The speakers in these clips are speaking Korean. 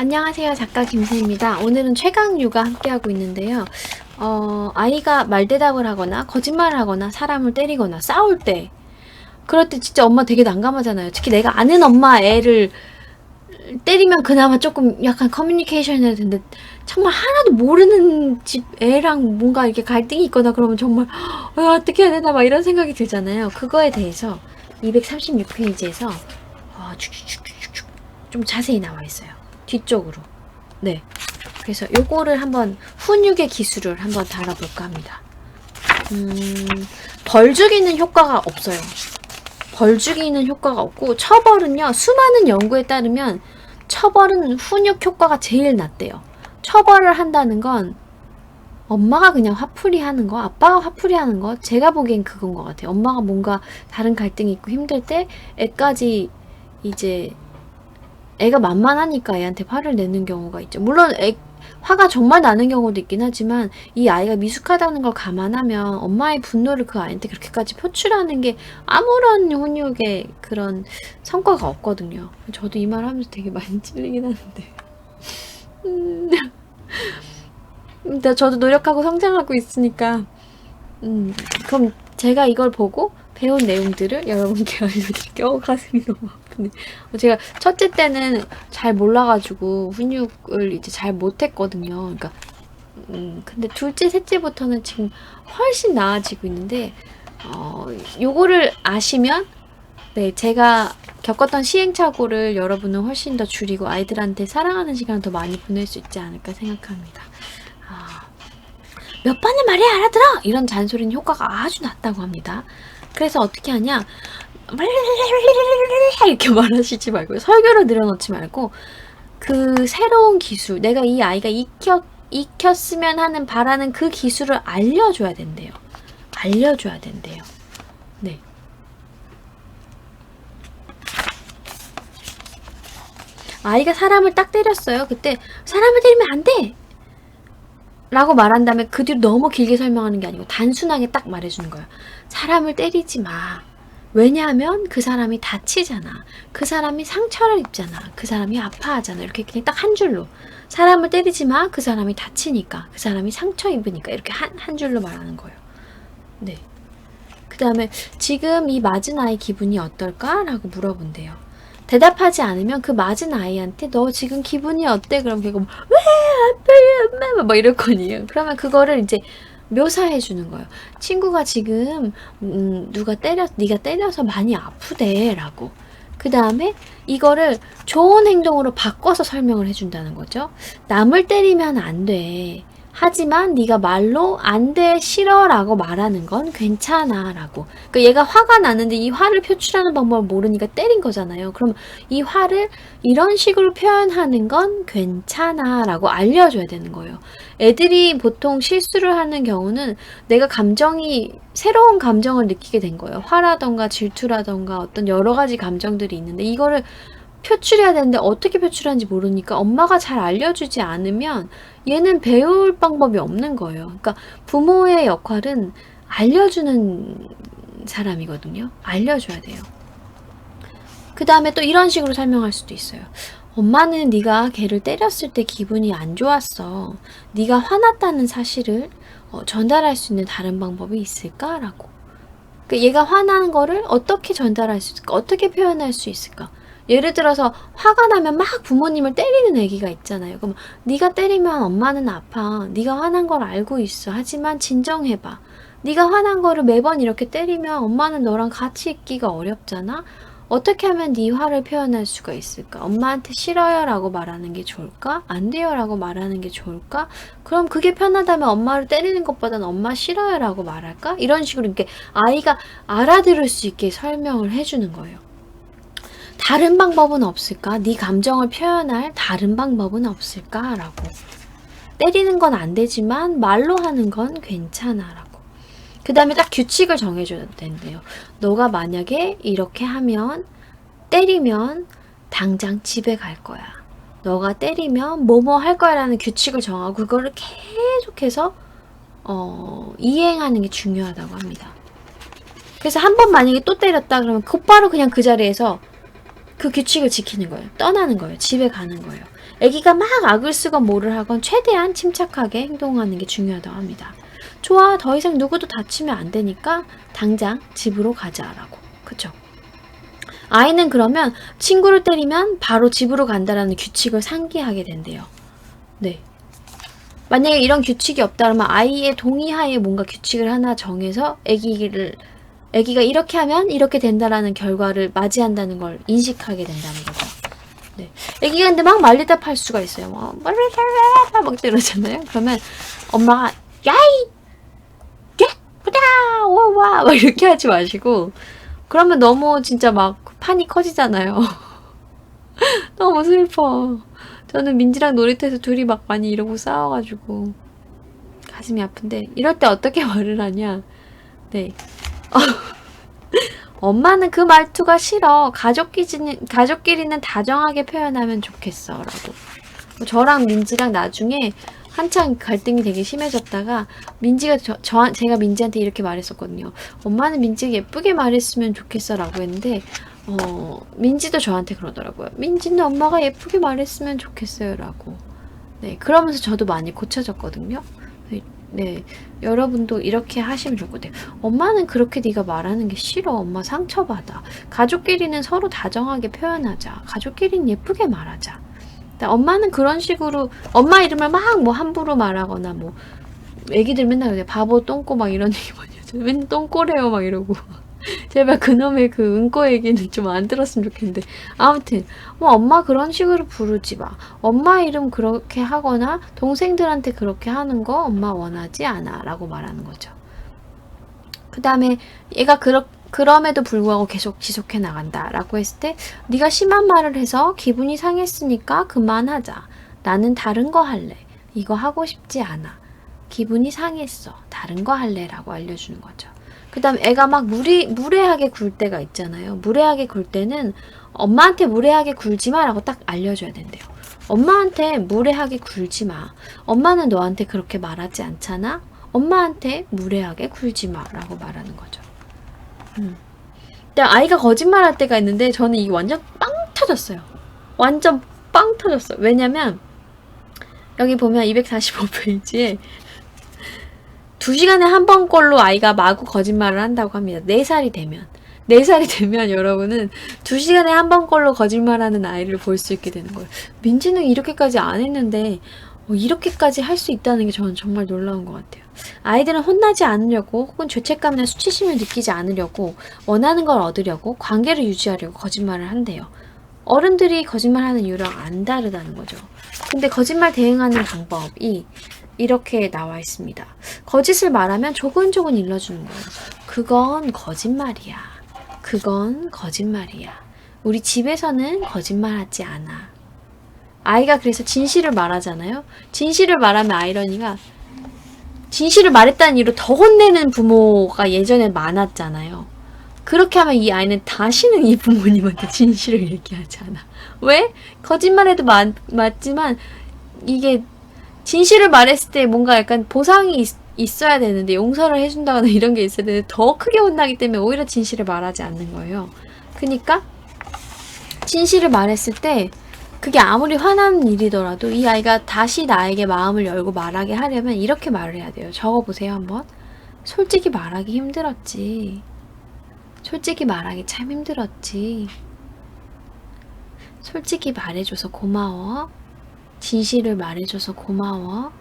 안녕하세요. 작가 김세입니다. 오늘은 최강유가 함께하고 있는데요. 아이가 말대답을 하거나 거짓말을 하거나 사람을 때리거나 싸울 때, 그럴 때 진짜 엄마 되게 난감하잖아요. 특히 내가 아는 엄마 애를 때리면 그나마 조금 약간 커뮤니케이션 해야 되는데, 정말 하나도 모르는 집 애랑 뭔가 이렇게 갈등이 있거나 그러면 정말 어떻게 해야 되나 막 이런 생각이 들잖아요. 그거에 대해서 236페이지에서 좀 자세히 나와 있어요. 뒤쪽으로. 네. 그래서 요거를 한번 훈육의 기술을 한번 다뤄볼까 합니다. 벌 죽이는 효과가 없어요. 벌 죽이는 효과가 없고, 처벌은요, 수많은 연구에 따르면 처벌은 훈육 효과가 제일 낮대요. 처벌을 한다는 건 엄마가 그냥 화풀이 하는 거, 아빠가 화풀이 하는 거, 제가 보기엔 그건 것 같아요. 엄마가 뭔가 다른 갈등이 있고 힘들 때 애까지 이제 애가 만만하니까 애한테 화를 내는 경우가 있죠. 물론 화가 정말 나는 경우도 있긴 하지만 이 아이가 미숙하다는 걸 감안하면 엄마의 분노를 그 아이한테 그렇게까지 표출하는 게 아무런 훈육의 그런 성과가 없거든요. 저도 이 말 하면서 되게 많이 찔리긴 하는데. 근데 저도 노력하고 성장하고 있으니까 그럼 제가 이걸 보고 배운 내용들을 여러분께 알려드릴게요. 가슴이 너무 아프네. 제가 첫째 때는 잘 몰라가지고 훈육을 이제 잘 못했거든요. 그러니까 근데 둘째, 셋째부터는 지금 훨씬 나아지고 있는데 요거를 아시면 네, 제가 겪었던 시행착오를 여러분은 훨씬 더 줄이고 아이들한테 사랑하는 시간을 더 많이 보낼 수 있지 않을까 생각합니다. 몇 번을 말해야 알아들어! 이런 잔소리는 효과가 아주 낮다고 합니다. 그래서 어떻게 하냐? 이렇게 말하시지 말고 설교를 늘어놓지 말고 그 새로운 기술, 내가 이 아이가 익혔으면 하는 바라는 그 기술을 알려줘야 된대요. 알려줘야 된대요. 네. 아이가 사람을 딱 때렸어요. 그때 사람을 때리면 안 돼! 라고 말한 다음에 그 뒤로 너무 길게 설명하는 게 아니고 단순하게 딱 말해주는 거예요. 사람을 때리지 마. 왜냐하면 그 사람이 다치잖아. 그 사람이 상처를 입잖아. 그 사람이 아파하잖아. 이렇게 그냥 딱 한 줄로. 사람을 때리지 마. 그 사람이 다치니까. 그 사람이 상처 입으니까. 이렇게 한 줄로 말하는 거예요. 네. 그 다음에 지금 이 맞은 아이 기분이 어떨까? 라고 물어본대요. 대답하지 않으면 그 맞은 아이한테 너 지금 기분이 어때? 그럼 걔가 왜 아파요 엄마 막 이럴 거니에요. 그러면 그거를 이제 묘사해 주는 거예요. 친구가 지금 네가 때려서 많이 아프대 라고. 그 다음에 이거를 좋은 행동으로 바꿔서 설명을 해준다는 거죠. 남을 때리면 안 돼. 하지만 네가 말로 안 돼, 싫어 라고 말하는 건 괜찮아 라고. 그러니까 얘가 화가 나는데 이 화를 표출하는 방법을 모르니까 때린 거잖아요. 그럼 이 화를 이런 식으로 표현하는 건 괜찮아 라고 알려줘야 되는 거예요. 애들이 보통 실수를 하는 경우는 내가 새로운 감정을 느끼게 된 거예요. 화라던가 질투라던가 어떤 여러 가지 감정들이 있는데 이거를 표출해야 되는데 어떻게 표출하는지 모르니까 엄마가 잘 알려주지 않으면 얘는 배울 방법이 없는 거예요. 그러니까 부모의 역할은 알려주는 사람이거든요. 알려줘야 돼요. 그 다음에 또 이런 식으로 설명할 수도 있어요. 엄마는 네가 걔를 때렸을 때 기분이 안 좋았어. 네가 화났다는 사실을 전달할 수 있는 다른 방법이 있을까? 라고. 그러니까 얘가 화난 거를 어떻게 전달할 수 있을까? 어떻게 표현할 수 있을까? 예를 들어서 화가 나면 막 부모님을 때리는 애기가 있잖아요. 그럼 네가 때리면 엄마는 아파. 네가 화난 걸 알고 있어. 하지만 진정해봐. 네가 화난 거를 매번 이렇게 때리면 엄마는 너랑 같이 있기가 어렵잖아. 어떻게 하면 네 화를 표현할 수가 있을까? 엄마한테 싫어요 라고 말하는 게 좋을까? 안 돼요 라고 말하는 게 좋을까? 그럼 그게 편하다면 엄마를 때리는 것보다는 엄마 싫어요 라고 말할까? 이런 식으로 이렇게 아이가 알아들을 수 있게 설명을 해주는 거예요. 다른 방법은 없을까? 네 감정을 표현할 다른 방법은 없을까? 라고. 때리는 건 안 되지만 말로 하는 건 괜찮아 라고. 그 다음에 딱 규칙을 정해줘야 된대요. 너가 만약에 이렇게 하면 때리면 당장 집에 갈 거야. 너가 때리면 뭐뭐 할 거야 라는 규칙을 정하고 그거를 계속해서 이행하는 게 중요하다고 합니다. 그래서 한 번 만약에 또 때렸다 그러면 곧바로 그냥 그 자리에서 그 규칙을 지키는 거예요. 떠나는 거예요. 집에 가는 거예요. 아기가 막 악을 쓰건 뭐를 하건 최대한 침착하게 행동하는 게 중요하다고 합니다. 좋아, 더 이상 누구도 다치면 안 되니까 당장 집으로 가자라고. 그쵸? 아이는 그러면 친구를 때리면 바로 집으로 간다라는 규칙을 상기하게 된대요. 네. 만약에 이런 규칙이 없다 그러면 아이의 동의하에 뭔가 규칙을 하나 정해서 아기가 이렇게 하면 이렇게 된다라는 결과를 맞이한다는 걸 인식하게 된다는 거죠. 네. 아기가 근데 막 말리다 팔 수가 있어요. 막 이러잖아요. 그러면 엄마가 야이 예쁘다 오와 막 이렇게 하지 마시고, 그러면 너무 진짜 막 판이 커지잖아요. 너무 슬퍼. 저는 민지랑 놀이터에서 둘이 막 많이 이러고 싸워가지고 가슴이 아픈데, 이럴 때 어떻게 말을 하냐. 네. 엄마는 그 말투가 싫어. 가족끼리는 다정하게 표현하면 좋겠어. 라고. 저랑 민지랑 나중에 한창 갈등이 되게 심해졌다가 민지가 제가 민지한테 이렇게 말했었거든요. 엄마는 민지가 예쁘게 말했으면 좋겠어 라고 했는데 민지도 저한테 그러더라고요. 민지는 엄마가 예쁘게 말했으면 좋겠어요 라고. 네, 그러면서 저도 많이 고쳐졌거든요. 네, 여러분도 이렇게 하시면 좋을 것 같아요. 엄마는 그렇게 네가 말하는 게 싫어. 엄마 상처받아. 가족끼리는 서로 다정하게 표현하자. 가족끼리는 예쁘게 말하자. 엄마는 그런 식으로 엄마 이름을 막 뭐 함부로 말하거나 뭐 애기들 맨날 그래 바보 똥꼬 막 이런 얘기 많이 하죠. 맨날 똥꼬래요 막 이러고. 제발 그놈의 그 은꼬 얘기는 좀 안 들었으면 좋겠는데, 아무튼 뭐 엄마 그런 식으로 부르지 마. 엄마 이름 그렇게 하거나 동생들한테 그렇게 하는 거 엄마 원하지 않아 라고 말하는 거죠. 그 다음에 얘가 그럼에도 불구하고 계속 지속해 나간다 라고 했을 때, 네가 심한 말을 해서 기분이 상했으니까 그만하자. 나는 다른 거 할래. 이거 하고 싶지 않아. 기분이 상했어. 다른 거 할래 라고 알려주는 거죠. 그 다음 애가 막 무례하게 굴 때가 있잖아요. 무례하게 굴 때는 엄마한테 무례하게 굴지 마 라고 딱 알려줘야 된대요. 엄마한테 무례하게 굴지 마. 엄마는 너한테 그렇게 말하지 않잖아. 엄마한테 무례하게 굴지 마 라고 말하는 거죠. 근데 아이가 거짓말할 때가 있는데 저는 이게 완전 빵 터졌어요. 완전 빵 터졌어요. 왜냐면 여기 보면 245페이지에 2시간에 한 번꼴로 아이가 마구 거짓말을 한다고 합니다. 4살이 되면. 4살이 되면 여러분은 2시간에 한 번꼴로 거짓말하는 아이를 볼 수 있게 되는 거예요. 민지는 이렇게까지 안 했는데 이렇게까지 할 수 있다는 게 저는 정말 놀라운 것 같아요. 아이들은 혼나지 않으려고 혹은 죄책감이나 수치심을 느끼지 않으려고 원하는 걸 얻으려고 관계를 유지하려고 거짓말을 한대요. 어른들이 거짓말하는 이유랑 안 다르다는 거죠. 근데 거짓말 대응하는 방법이 이렇게 나와 있습니다. 거짓을 말하면 조근조근 일러주는 거예요. 그건 거짓말이야. 그건 거짓말이야. 우리 집에서는 거짓말하지 않아. 아이가 그래서 진실을 말하잖아요. 진실을 말하면 아이러니가 진실을 말했다는 이유로 더 혼내는 부모가 예전에 많았잖아요. 그렇게 하면 이 아이는 다시는 이 부모님한테 진실을 얘기하지 않아. 왜? 거짓말해도 맞지만 이게 진실을 말했을 때 뭔가 약간 보상이 있어야 되는데, 용서를 해준다거나 이런 게 있어야 되는데 더 크게 혼나기 때문에 오히려 진실을 말하지 않는 거예요. 그러니까 진실을 말했을 때 그게 아무리 화나는 일이더라도 이 아이가 다시 나에게 마음을 열고 말하게 하려면 이렇게 말을 해야 돼요. 적어보세요 한번. 솔직히 말하기 힘들었지. 솔직히 말하기 참 힘들었지. 솔직히 말해줘서 고마워. 진실을 말해줘서 고마워.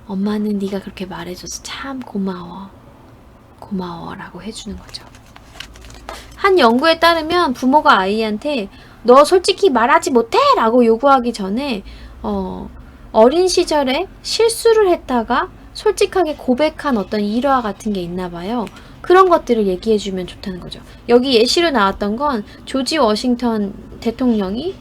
엄마는 네가 그렇게 말해줘서 참 고마워. 고마워 라고 해주는 거죠. 한 연구에 따르면 부모가 아이한테 너 솔직히 말하지 못해! 라고 요구하기 전에 어린 시절에 실수를 했다가 솔직하게 고백한 어떤 일화 같은 게 있나 봐요. 그런 것들을 얘기해주면 좋다는 거죠. 여기 예시로 나왔던 건 조지 워싱턴 대통령이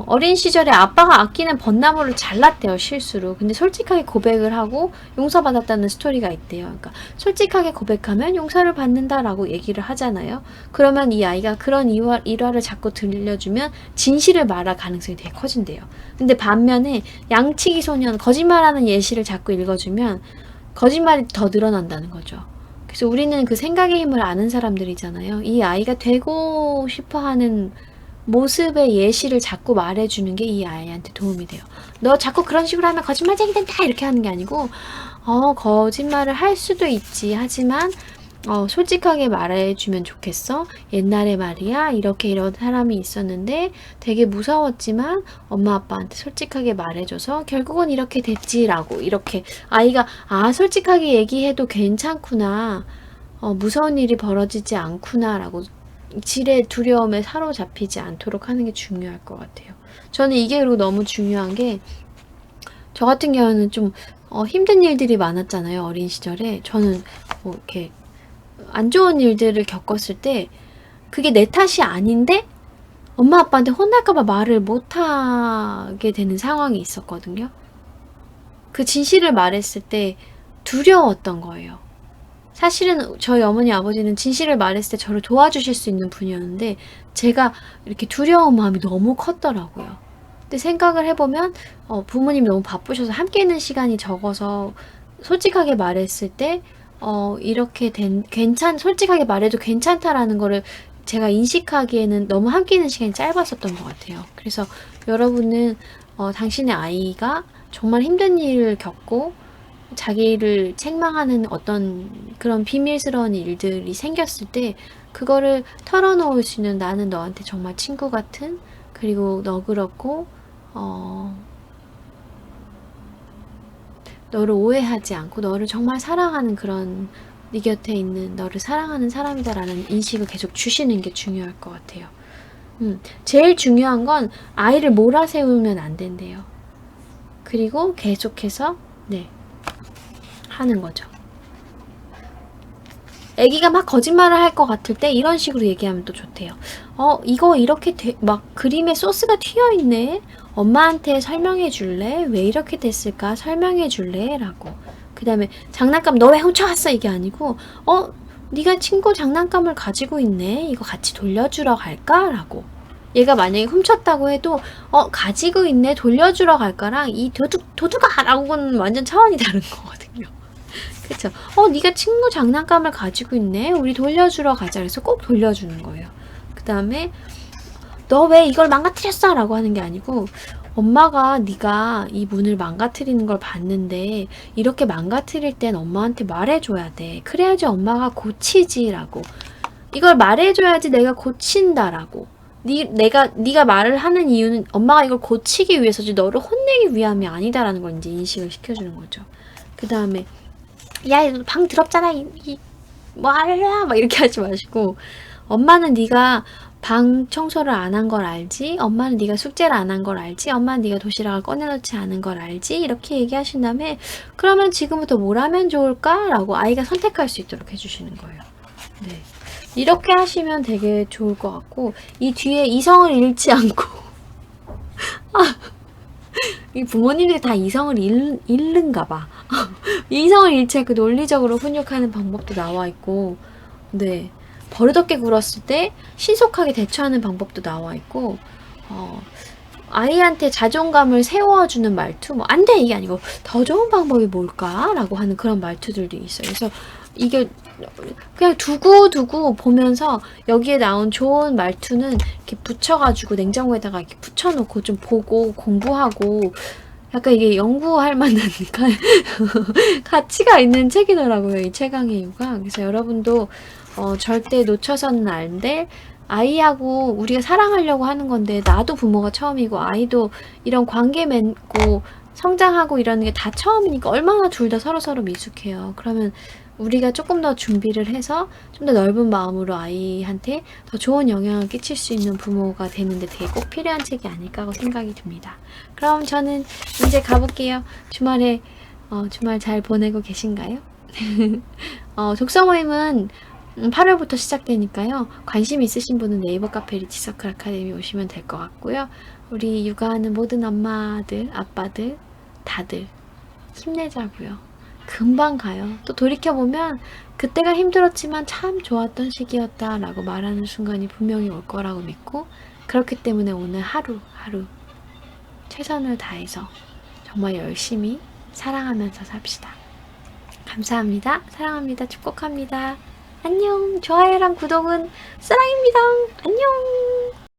어린 시절에 아빠가 아끼는 벚나무를 잘랐대요, 실수로. 근데 솔직하게 고백을 하고 용서받았다는 스토리가 있대요. 그러니까 솔직하게 고백하면 용서를 받는다라고 얘기를 하잖아요. 그러면 이 아이가 그런 일화를 자꾸 들려주면 진실을 말할 가능성이 되게 커진대요. 근데 반면에 양치기 소년, 거짓말하는 예시를 자꾸 읽어주면 거짓말이 더 늘어난다는 거죠. 그래서 우리는 그 생각의 힘을 아는 사람들이잖아요. 이 아이가 되고 싶어 하는 모습의 예시를 자꾸 말해주는 게 이 아이한테 도움이 돼요. 너 자꾸 그런 식으로 하면 거짓말쟁이 된다! 이렇게 하는 게 아니고, 거짓말을 할 수도 있지. 하지만, 솔직하게 말해주면 좋겠어. 옛날에 말이야, 이렇게 이런 사람이 있었는데 되게 무서웠지만 엄마 아빠한테 솔직하게 말해줘서 결국은 이렇게 됐지라고 이렇게 아이가 솔직하게 얘기해도 괜찮구나. 무서운 일이 벌어지지 않구나라고 질의 두려움에 사로잡히지 않도록 하는 게 중요할 것 같아요. 저는 이게 그리고 너무 중요한 게 저 같은 경우는 좀 힘든 일들이 많았잖아요. 어린 시절에. 저는 뭐 이렇게 안 좋은 일들을 겪었을 때 그게 내 탓이 아닌데 엄마 아빠한테 혼날까봐 말을 못하게 되는 상황이 있었거든요. 그 진실을 말했을 때 두려웠던 거예요. 사실은 저희 어머니 아버지는 진실을 말했을 때 저를 도와주실 수 있는 분이었는데 제가 이렇게 두려운 마음이 너무 컸더라고요. 근데 생각을 해보면 부모님이 너무 바쁘셔서 함께 있는 시간이 적어서 솔직하게 말했을 때 이렇게 솔직하게 말해도 괜찮다라는 거를 제가 인식하기에는 너무 함께 있는 시간이 짧았었던 것 같아요. 그래서 여러분은 당신의 아이가 정말 힘든 일을 겪고 자기를 책망하는 어떤 그런 비밀스러운 일들이 생겼을 때 그거를 털어놓을 수 있는 나는 너한테 정말 친구 같은 그리고 너그럽고 너를 오해하지 않고 너를 정말 사랑하는 그런 네 곁에 있는 너를 사랑하는 사람이다라는 인식을 계속 주시는 게 중요할 것 같아요. 제일 중요한 건 아이를 몰아세우면 안 된대요. 그리고 계속해서 하는 거죠. 애기가 막 거짓말을 할 것 같을 때 이런 식으로 얘기하면 또 좋대요. 이거 이렇게 막 그림에 소스가 튀어 있네. 엄마한테 설명해 줄래? 왜 이렇게 됐을까? 설명해 줄래? 라고. 그 다음에 장난감 너 왜 훔쳐왔어? 이게 아니고 네가 친구 장난감을 가지고 있네. 이거 같이 돌려주러 갈까? 라고. 얘가 만약에 훔쳤다고 해도 가지고 있네. 돌려주러 갈까랑 이 도둑아! 라고는 완전 차원이 다른 거거든요. 그쵸? 네가 친구 장난감을 가지고 있네. 우리 돌려주러 가자. 그래서 꼭 돌려주는 거예요. 그 다음에 너 왜 이걸 망가뜨렸어? 라고 하는 게 아니고 엄마가 네가 이 문을 망가뜨리는 걸 봤는데 이렇게 망가뜨릴 땐 엄마한테 말해줘야 돼. 그래야지 엄마가 고치지. 라고. 이걸 말해줘야지 내가 고친다라고. 네가 말을 하는 이유는 엄마가 이걸 고치기 위해서지 너를 혼내기 위함이 아니다라는 걸 이제 인식을 시켜주는 거죠. 그 다음에 야, 방 더럽잖아. 뭐 하려나? 막 이렇게 하지 마시고 엄마는 네가 방 청소를 안 한 걸 알지? 엄마는 네가 숙제를 안 한 걸 알지? 엄마는 네가 도시락을 꺼내놓지 않은 걸 알지? 이렇게 얘기하신 다음에 그러면 지금부터 뭘 하면 좋을까? 라고 아이가 선택할 수 있도록 해주시는 거예요. 네. 이렇게 하시면 되게 좋을 것 같고 이 뒤에 이성을 잃지 않고 이 부모님들이 다 이성을 잃는가 봐. 이성을 잃지 않고 논리적으로 훈육하는 방법도 나와 있고 버릇없게 굴었을 때 신속하게 대처하는 방법도 나와 있고 아이한테 자존감을 세워주는 말투 안 돼! 이게 아니고 더 좋은 방법이 뭘까? 라고 하는 그런 말투들도 있어요. 그래서 이게 그냥 두고 보면서 여기에 나온 좋은 말투는 이렇게 붙여가지고 냉장고에다가 이렇게 붙여놓고 좀 보고 공부하고 약간 이게 연구할 만한 가치가 있는 책이더라고요. 이 최강의 이유가. 그래서 여러분도 절대 놓쳐서는 안 될 아이하고 우리가 사랑하려고 하는 건데 나도 부모가 처음이고 아이도 이런 관계 맺고 성장하고 이러는 게 다 처음이니까 얼마나 둘 다 서로서로 미숙해요. 그러면 우리가 조금 더 준비를 해서 좀 더 넓은 마음으로 아이한테 더 좋은 영향을 끼칠 수 있는 부모가 되는데 되게 꼭 필요한 책이 아닐까 하고 생각이 듭니다. 그럼 저는 이제 가볼게요. 주말 잘 보내고 계신가요? 독서 모임은 8월부터 시작되니까요. 관심 있으신 분은 네이버 카페 리치서클 아카데미 오시면 될 것 같고요. 우리 육아하는 모든 엄마들, 아빠들 다들 힘내자고요. 금방 가요. 또 돌이켜보면 그때가 힘들었지만 참 좋았던 시기였다라고 말하는 순간이 분명히 올 거라고 믿고 그렇기 때문에 오늘 하루하루 최선을 다해서 정말 열심히 사랑하면서 삽시다. 감사합니다. 사랑합니다. 축복합니다. 안녕. 좋아요랑 구독은 사랑입니다. 안녕.